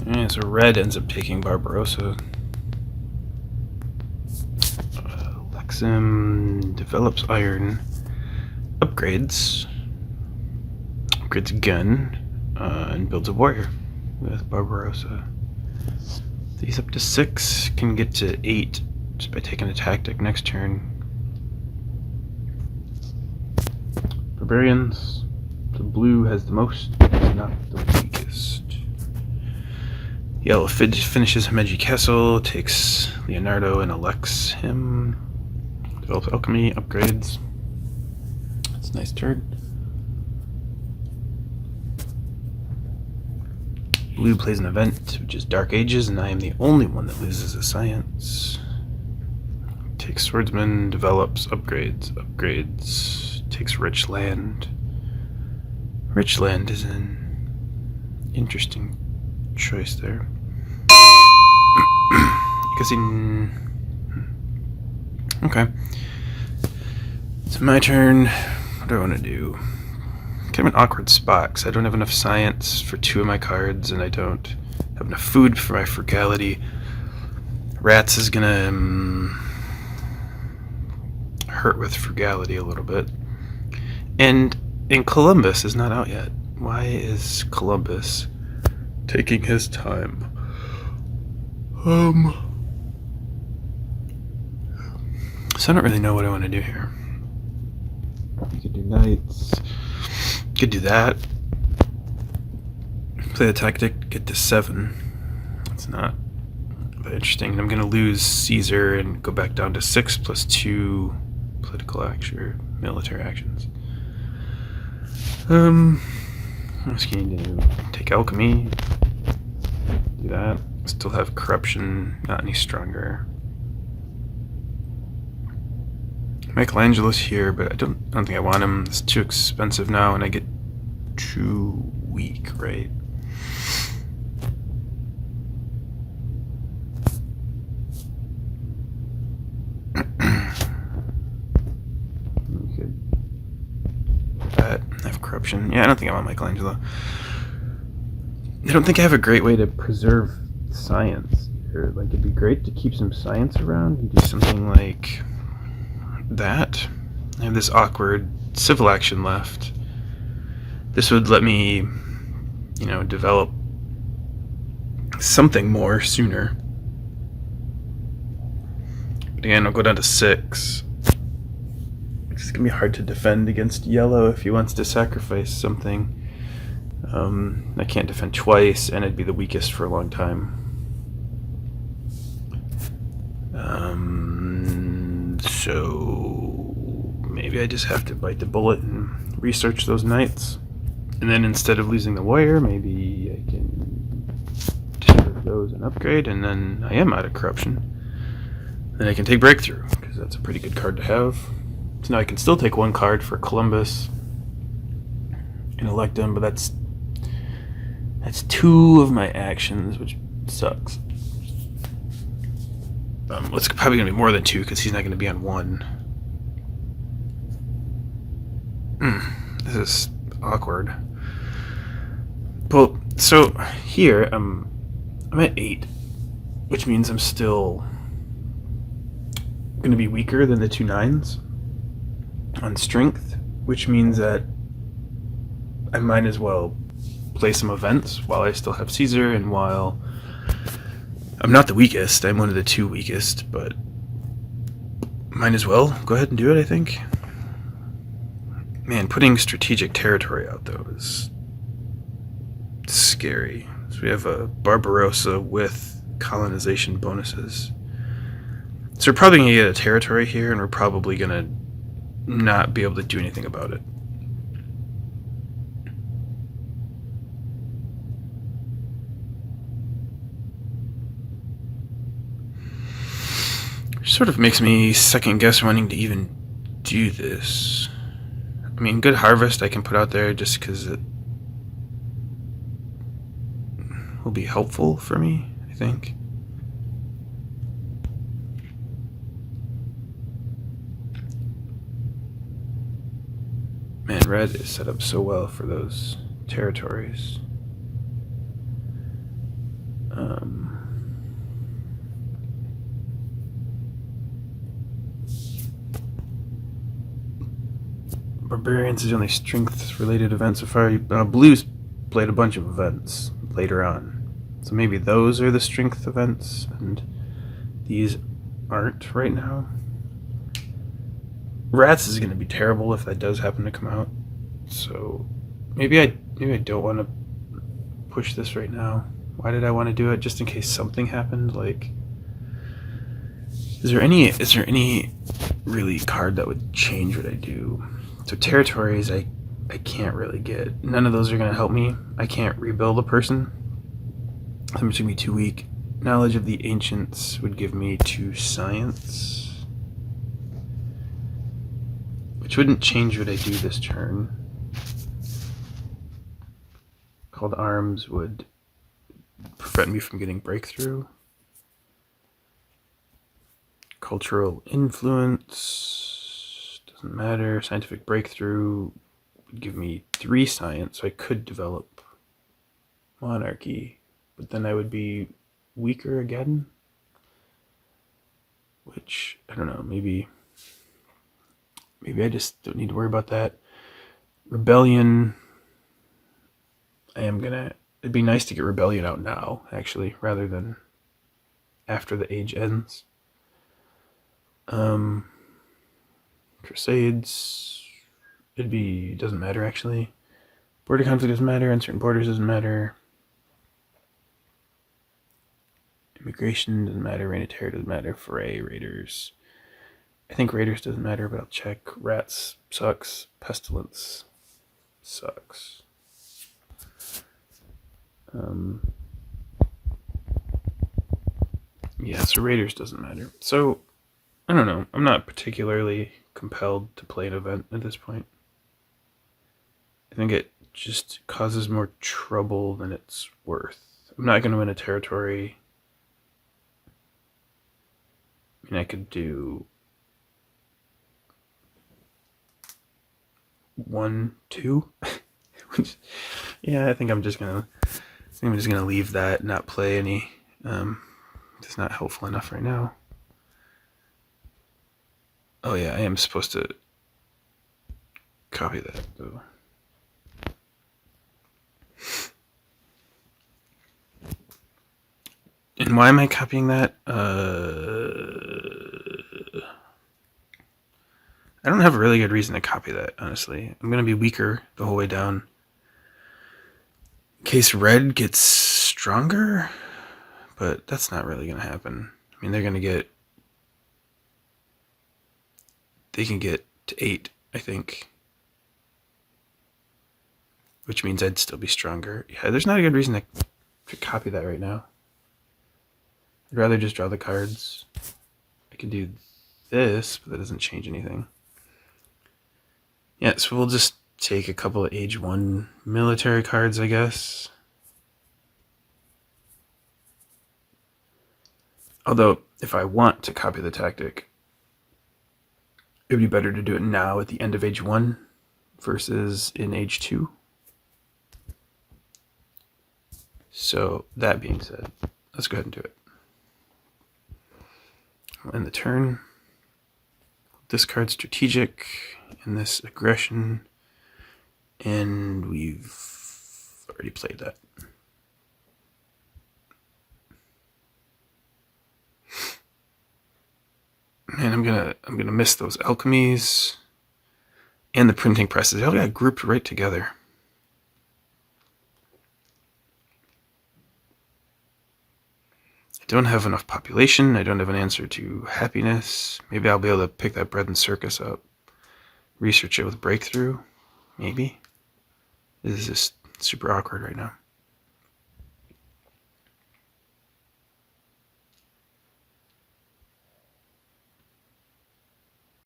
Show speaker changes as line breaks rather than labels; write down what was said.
And so red ends up taking Barbarossa. Lexim develops iron. Upgrades a gun, and builds a warrior with Barbarossa. These up to 6, can get to 8 just by taking a tactic next turn. Barbarians. The blue has the most, it's not the weakest. Yellow finishes Himeji Castle, takes Leonardo and elects him. Develops alchemy, upgrades. That's a nice turn. Blue plays an event, which is Dark Ages, and I am the only one that loses a science. Takes Swordsman, develops, upgrades. Takes Rich Land. Rich Land is an interesting choice there. Okay. It's my turn. What do I want to do? Kind of an awkward spot because I don't have enough science for 2 of my cards, and I don't have enough food for my frugality. Rats is gonna hurt with frugality a little bit. And Columbus is not out yet. Why is Columbus taking his time? So I don't really know what I want to do here. You could do knights. Could do that. Play the tactic, get to 7. It's not that interesting. I'm going to lose Caesar and go back down to 6 plus 2 political action or military actions. What else can you do? Take alchemy. Do that. Still have corruption, not any stronger. Michelangelo's here, but I don't think I want him. It's too expensive now, and I get too weak, right? I have corruption. Yeah, I don't think I want Michelangelo. I don't think I have a great way to preserve science here. Like, it'd be great to keep some science around and do something like that. I have this awkward civil action left. This would let me, develop something more sooner. But again, I'll go down to 6. It's gonna be hard to defend against yellow if he wants to sacrifice something. I can't defend twice, and I'd be the weakest for a long time. So maybe I just have to bite the bullet and research those knights. And then instead of losing the warrior, maybe I can discard those and upgrade, and then I am out of corruption. Then I can take breakthrough, because that's a pretty good card to have. So now I can still take 1 card for Columbus and elect him, but that's 2 of my actions, which sucks. It's probably going to be more than 2 because he's not going to be on 1. This is awkward. Well, so here I'm at 8, which means I'm still going to be weaker than the 2 9s on strength, which means that I might as well play some events while I still have Caesar, and while I'm not the weakest, I'm one of the 2 weakest, but might as well go ahead and do it, I think. Man, putting strategic territory out, though, is scary. So we have a Barbarossa with colonization bonuses. So we're probably going to get a territory here, and we're probably going to not be able to do anything about it. Sort of makes me second guess wanting to even do this. I mean, good harvest I can put out there just because it will be helpful for me, I think. Man, red is set up so well for those territories. Barbarians is the only strength-related event so far. Blues played a bunch of events later on. So maybe those are the strength events, and these aren't right now. Rats is going to be terrible if that does happen to come out. So maybe I don't want to push this right now. Why did I want to do it? Just in case something happened. Like, is there any really card that would change what I do? So territories, I can't really get. None of those are going to help me. I can't rebuild a person. I'm just going to be too weak. Knowledge of the Ancients would give me 2 science, which wouldn't change what I do this turn. Called Arms would prevent me from getting breakthrough. Cultural influence doesn't matter. Scientific breakthrough would give me 3 science, so I could develop monarchy, but then I would be weaker again, which I don't know. Maybe I just don't need to worry about that. Rebellion. It'd be nice to get Rebellion out now, actually, rather than after the age ends. Crusades, doesn't matter actually. Border conflict doesn't matter, uncertain borders doesn't matter. Immigration doesn't matter, Reign of Terror doesn't matter, Foray, Raiders. I think Raiders doesn't matter, but I'll check. Rats sucks, Pestilence sucks. Yeah, so Raiders doesn't matter. So, I don't know. I'm not particularly compelled to play an event at this point. I think it just causes more trouble than it's worth. I'm not going to win a territory. I mean, I could do 1, 2. Which, yeah, I think I'm just gonna leave that, not play any. It's not helpful enough right now. Oh yeah, I am supposed to copy that though. And why am I copying that? I don't have a really good reason to copy that, honestly. I'm going to be weaker the whole way down. In case red gets stronger, but that's not really going to happen. I mean, they can get to 8, I think. Which means I'd still be stronger. Yeah, there's not a good reason to copy that right now. I'd rather just draw the cards. I can do this, but that doesn't change anything. Yeah, so we'll just take a couple of Age 1 military cards, I guess. Although, if I want to copy the tactic, it would be better to do it now at the end of Age 1 versus in Age 2. So, that being said, let's go ahead and do it. I'll end the turn. Discard Strategic and this Aggression, and we've already played that. And I'm gonna miss those alchemies and the printing presses. They all got grouped right together. I don't have enough population. I don't have an answer to happiness. Maybe I'll be able to pick that bread and circus up. Research it with breakthrough. Maybe. This is just super awkward right now.